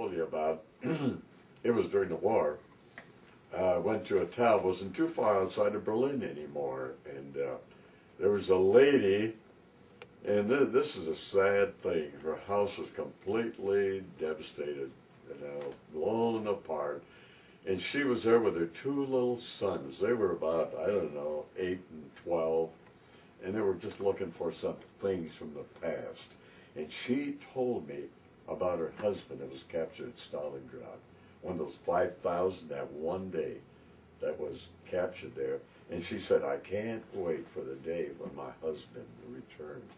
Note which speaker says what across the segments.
Speaker 1: told you about, it was during the war. I went to a town, wasn't too far outside of Berlin anymore, and there was a lady, and this is a sad thing. Her house was completely devastated, blown apart. And she was there with her two little sons. They were about, I don't know, 8 and 12. And they were just looking for some things from the past. And she told me about her husband that was captured at Stalingrad. One of those 5,000 that one day that was captured there. And she said, I can't wait for the day when my husband returned,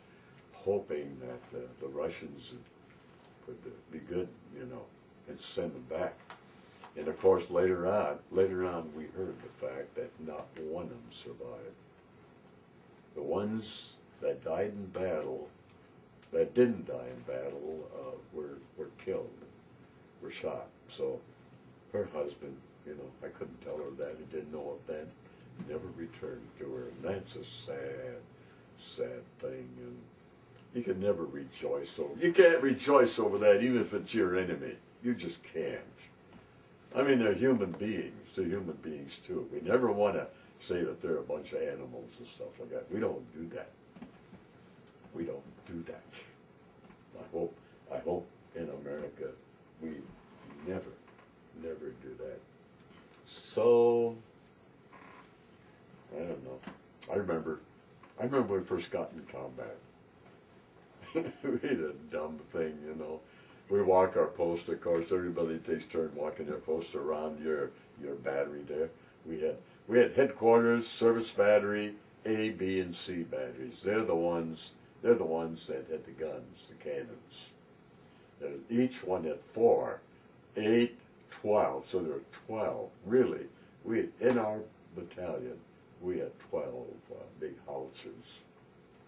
Speaker 1: hoping that the Russians would be good, and send him back. And of course, later on, we heard the fact that not one of them survived. The ones that died in battle, that didn't die in battle, were killed, were shot. So her husband, I couldn't tell her that. I didn't know of that. Never returned to her. And that's a sad, sad thing. And you can never rejoice over. You can't rejoice over that, even if it's your enemy. You just can't. I mean, they're human beings. They're human beings too. We never want to say that they're a bunch of animals and stuff like that. We don't do that. We don't do that. I hope in America we never do that. So, I don't know. I remember when we first got in combat. We did a dumb thing, We walk our post, of course, everybody takes turn walking their post around your battery there. We had headquarters, service battery, A, B, and C batteries. They're the ones that had the guns, the cannons. Each one had 4, 8, 12, so there were 12. Really, in our battalion, we had 12 big howitzers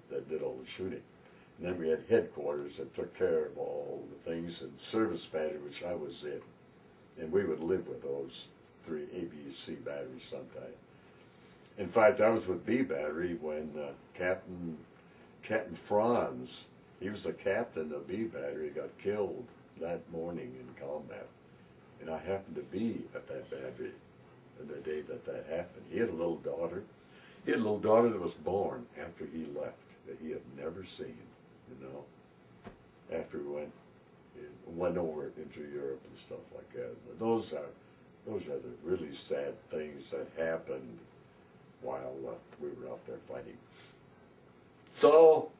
Speaker 1: that did all the shooting. And then we had headquarters that took care of all the things, and service battery, which I was in. And we would live with those 3 A, B, C batteries sometime. In fact, I was with B battery when Captain Franz, he was the captain of B battery, got killed that morning in combat. And I happened to be at that battery on the day that happened. He had a little daughter. He had a little daughter that was born after he left, that he had never seen. After we went over into Europe and stuff like that. But those are the really sad things that happened while we were out there fighting. So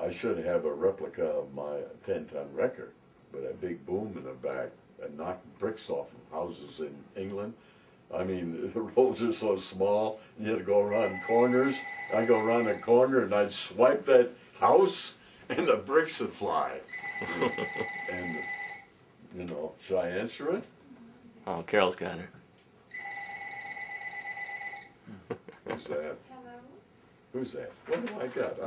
Speaker 1: I should have a replica of my 10-ton wrecker with a big boom in the back that knocked bricks off of houses in England. I mean, the roads are so small, and you had to go around corners. I'd go around a corner, and I'd swipe that house, and the bricks would fly. And, should I answer it?
Speaker 2: Oh, Carol's got her.
Speaker 1: Who's that?
Speaker 3: Hello?
Speaker 1: Who's that? What do I got?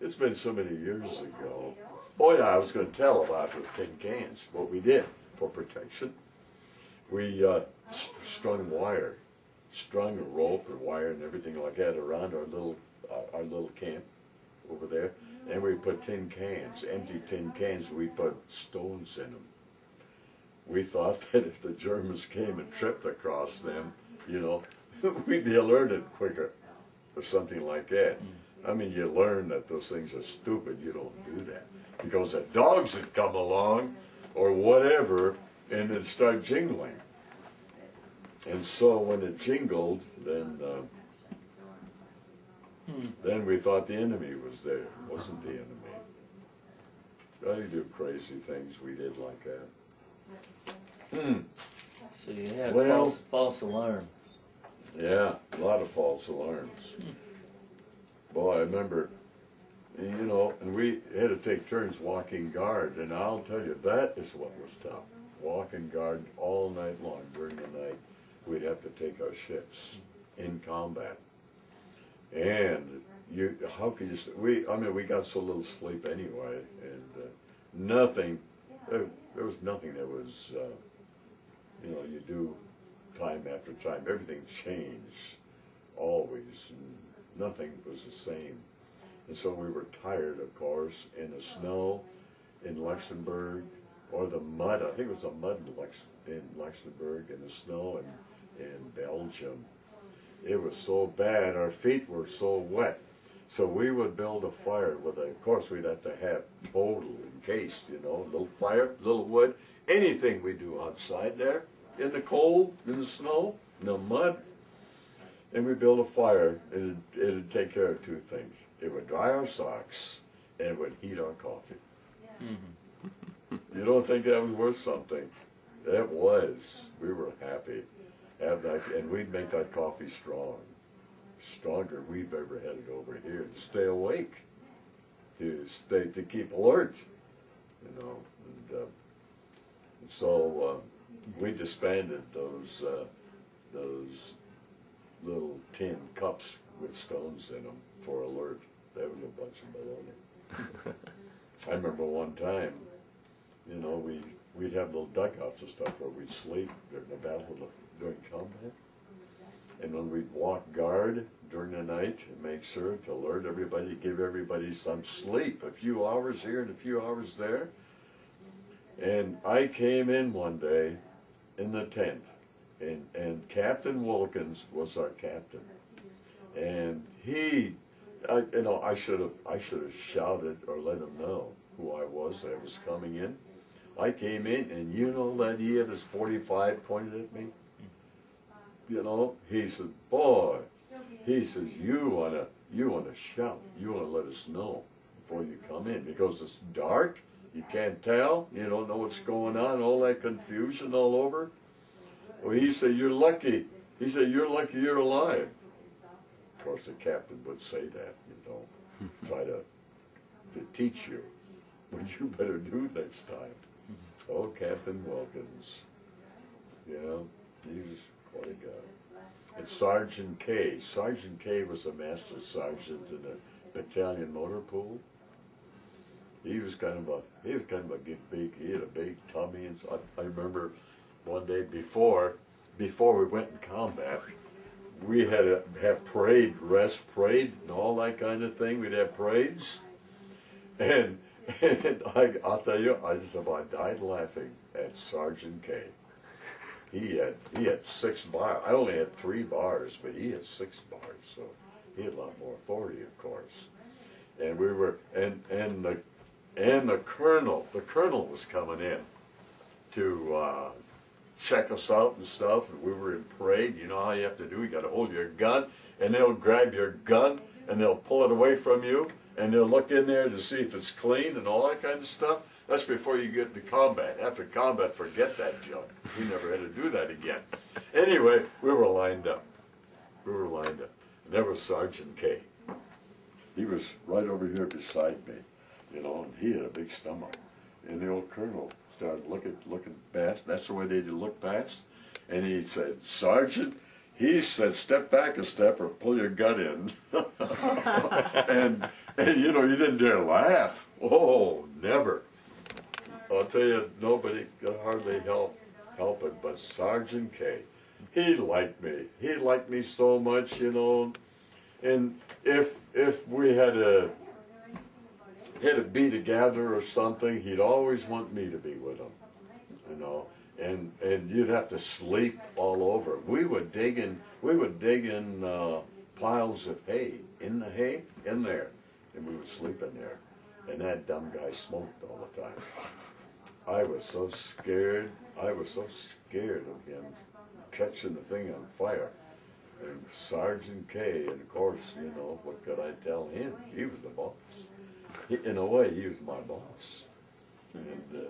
Speaker 1: It's been so many years ago. Oh, yeah, I was going to tell about the tin cans, what we did for protection. We strung a rope or wire and everything like that around our little camp over there, and we put tin cans, empty tin cans. We put stones in them. We thought that if the Germans came and tripped across them, we'd be alerted quicker, or something like that. I mean, you learn that those things are stupid. You don't do that because the dogs would come along, or whatever, and it'd start jingling. And so when it jingled, then we thought the enemy was there. It wasn't the enemy. I do crazy things we did like that.
Speaker 4: So you had
Speaker 1: Well,
Speaker 4: false alarm.
Speaker 1: Yeah, a lot of false alarms. Boy, I remember, and we had to take turns walking guard, and I'll tell you, that is what was tough. Walking guard all night long during the night. We'd have to take our shifts in combat. And how could you, we got so little sleep anyway, and there was nothing that was, you do time after time. Everything changed, always, and nothing was the same. And so we were tired, of course, in the snow in Luxembourg, or the mud. I think it was the mud in Luxembourg, and the snow in Belgium. It was so bad, our feet were so wet. So we would build a fire with of course we'd have to have total encased, you know, little fire, little wood, anything we do outside there, in the cold, in the snow, in the mud. And we build a fire, and it'd take care of two things. It would dry our socks, and it would heat our coffee. You don't think that was worth something? It was. We were happy. And we'd make that coffee strong. Stronger than we've ever had it over here, to stay awake, to keep alert, you know. And so we disbanded those little tin cups with stones in them for alert. That was a bunch of baloney. I remember one time, you know, we'd have little dugouts and stuff where we'd sleep during the battle, during combat. And when we'd walk guard during the night and make sure to alert everybody, give everybody some sleep, a few hours here and a few hours there. And I came in one day in the tent, and Captain Wilkins was our captain. And he, you know, I should have shouted or let him know who I was coming in. I came in, and you know that he had his .45 pointed at me? You know, he said, boy, he says, you wanna shout, you wanna let us know before you come in, because it's dark, you can't tell, you don't know what's going on, all that confusion all over. Well, he said, you're lucky. He said, you're lucky you're alive. Of course, the captain would say that, you know, try to teach you what you better do next time. Oh, Captain Wilkins, you know, he was quite a guy. And Sergeant K. Sergeant K was a master sergeant in the battalion motor pool. He was kind of a big. He had a big tummy, and so I remember one day before we went in combat, we had to have rest parade, and all that kind of thing. We'd have parades, and I'll tell you, I just about died laughing at Sergeant K. He had 6 bars. I only had 3 bars, but he had 6 bars, so he had a lot more authority, of course. And we were, and the colonel was coming in to check us out and stuff, and we were in parade. You know how you have to do, you got to hold your gun, and they'll grab your gun, and they'll pull it away from you, and they'll look in there to see if it's clean and all that kind of stuff. That's before you get into combat. After combat, forget that junk. We never had to do that again. Anyway, we were lined up. And there was Sergeant K. He was right over here beside me, you know, and he had a big stomach. And the old colonel started looking past. That's the way they look past. And he said, Sergeant, he said, step back a step or pull your gun in. and you know, you didn't dare laugh. Oh, never. I'll tell you, nobody could hardly help it, but Sergeant K. He liked me. He liked me so much, you know. And if we had to be together or something, he'd always want me to be with him, you know. And you'd have to sleep all over. We would dig in piles of hay, in there, and we would sleep in there. And that dumb guy smoked all the time. I was so scared of him catching the thing on fire. And Sergeant K, and of course, you know, what could I tell him? He was the boss. In a way, he was my boss. And